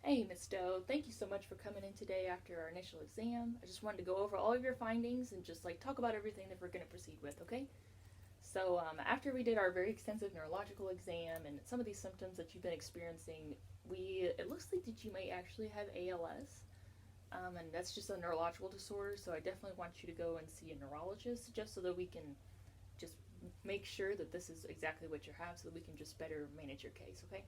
Hey, Miss Doe, thank you so much for coming in today after our initial exam. I just wanted to go over all of your findings and just talk about everything that we're going to proceed with, okay? So, after we did our very extensive neurological exam and some of these symptoms that you've been experiencing, it looks like that you may actually have ALS, and that's just a neurological disorder. So, I definitely want you to go and see a neurologist just so that we can just make sure that this is exactly what you have, so that we can just better manage your case, okay?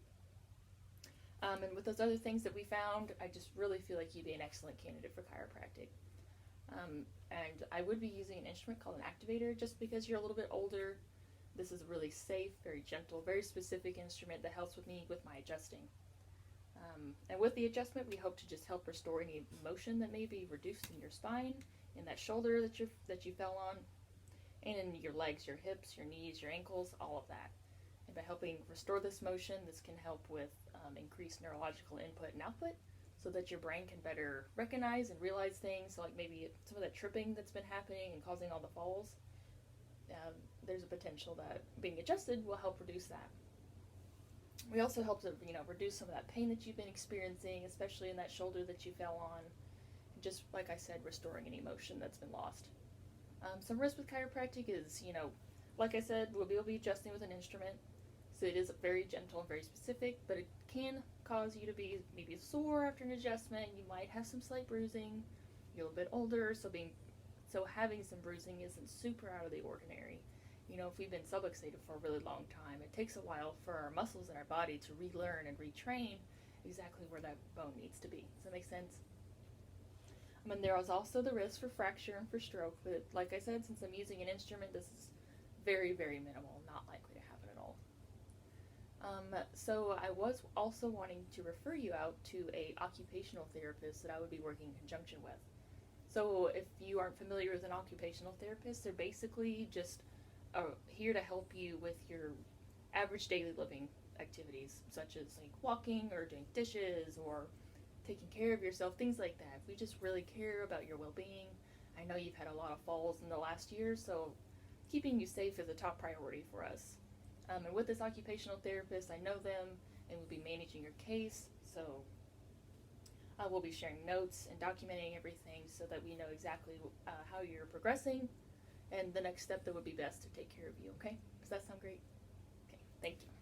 And with those other things that we found, I just really feel like you'd be an excellent candidate for chiropractic. And I would be using an instrument called an activator just because you're a little bit older. This is a really safe, very gentle, very specific instrument that helps with me with my adjusting. And with the adjustment, we hope to just help restore any motion that may be reduced in your spine, in that shoulder that you fell on, and in your legs, your hips, your knees, your ankles, all of that. And by helping restore this motion, this can help with increased neurological input and output so that your brain can better recognize and realize things. So, like maybe some of that tripping that's been happening and causing all the falls, there's a potential that being adjusted will help reduce that. We also help to reduce some of that pain that you've been experiencing, especially in that shoulder that you fell on. And just like I said, restoring any motion that's been lost. Some risk with chiropractic is, like I said, we'll be adjusting with an instrument. So it is very gentle and very specific, but it can cause you to be maybe sore after an adjustment. You might have some slight bruising. You're a little bit older, so having some bruising isn't super out of the ordinary. If we've been subluxated for a really long time, it takes a while for our muscles in our body to relearn and retrain exactly where that bone needs to be. Does that make sense? There is also the risk for fracture and for stroke, but like I said, since I'm using an instrument, this is very, very minimal, not likely to happen at all. So I was also wanting to refer you out to a occupational therapist that I would be working in conjunction with. So if you aren't familiar with an occupational therapist, they're basically just here to help you with your average daily living activities, such as like walking or doing dishes or taking care of yourself, things like that. We just really care about your well-being. I know you've had a lot of falls in the last year, so keeping you safe is a top priority for us. And with this occupational therapist, I know them and we'll be managing your case, so we'll be sharing notes and documenting everything so that we know exactly how you're progressing and the next step that would be best to take care of you, okay? Does that sound great? Okay, thank you.